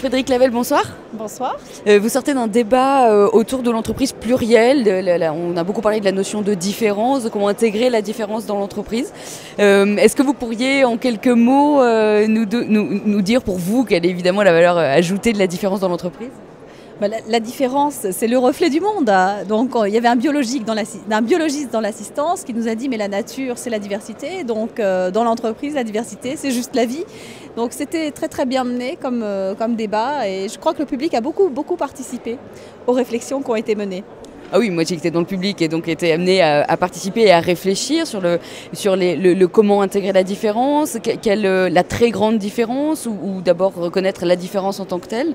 Frédérique Lavelle, bonsoir. Bonsoir. Vous sortez d'un débat autour de l'entreprise plurielle. On a beaucoup parlé de la notion de différence, de comment intégrer la différence dans l'entreprise. Est-ce que vous pourriez en quelques mots nous dire pour vous quelle est évidemment la valeur ajoutée de la différence dans l'entreprise ? La différence, c'est le reflet du monde. Donc, il y avait un biologiste dans l'assistance qui nous a dit mais la nature, c'est la diversité. Donc, dans l'entreprise, la diversité, c'est juste la vie. Donc, c'était très très bien mené comme débat et je crois que le public a beaucoup participé aux réflexions qui ont été menées. Ah oui, moi j'étais dans le public et donc été amenée à participer et à réfléchir sur le comment intégrer la différence, la très grande différence ou d'abord reconnaître la différence en tant que telle.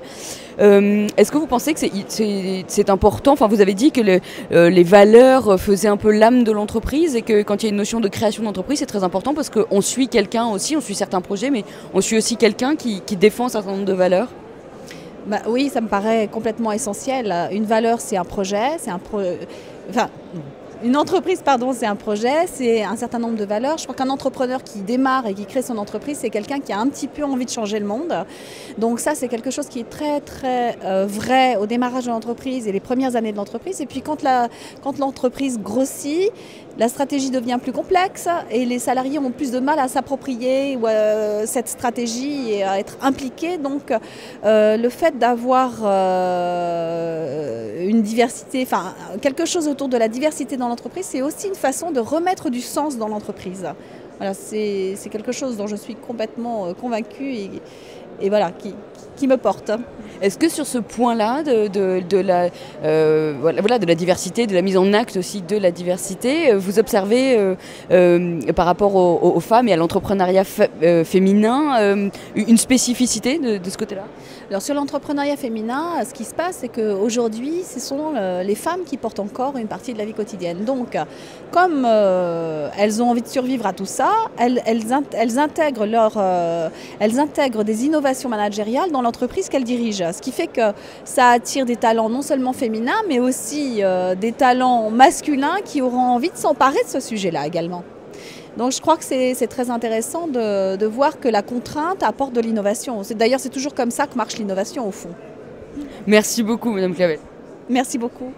Est-ce que vous pensez que c'est important? Enfin, vous avez dit que les valeurs faisaient un peu l'âme de l'entreprise et que quand il y a une notion de création d'entreprise, c'est très important parce qu'on suit quelqu'un aussi, on suit certains projets, mais on suit aussi quelqu'un qui défend un certain nombre de valeurs. Oui, ça me paraît complètement essentiel. Une valeur, c'est un projet, une entreprise, pardon, c'est un projet, c'est un certain nombre de valeurs. Je crois qu'un entrepreneur qui démarre et qui crée son entreprise, c'est quelqu'un qui a un petit peu envie de changer le monde. Donc ça, c'est quelque chose qui est très très vrai au démarrage de l'entreprise et les premières années de l'entreprise. Et puis quand l'entreprise grossit, la stratégie devient plus complexe et les salariés ont plus de mal à s'approprier cette stratégie et à être impliqués. Donc le fait d'avoir une diversité, enfin quelque chose autour de la diversité dans l'entreprise, c'est aussi une façon de remettre du sens dans l'entreprise. Voilà, c'est quelque chose dont je suis complètement convaincue et voilà, qui me porte. Est-ce que sur ce point-là de la diversité, de la mise en acte aussi de la diversité, vous observez par rapport aux femmes et à l'entrepreneuriat féminin une spécificité de ce côté-là ? Alors sur l'entrepreneuriat féminin, ce qui se passe, c'est qu'aujourd'hui, ce sont les femmes qui portent encore une partie de la vie quotidienne. Donc, comme elles ont envie de survivre à tout ça, elles intègrent des innovations managériales dans l'entreprise qu'elles dirigent. Ce qui fait que ça attire des talents non seulement féminins, mais aussi des talents masculins qui auront envie de s'emparer de ce sujet-là également. Donc je crois que c'est très intéressant de voir que la contrainte apporte de l'innovation. D'ailleurs, c'est toujours comme ça que marche l'innovation au fond. Merci beaucoup, Madame Clavel. Merci beaucoup.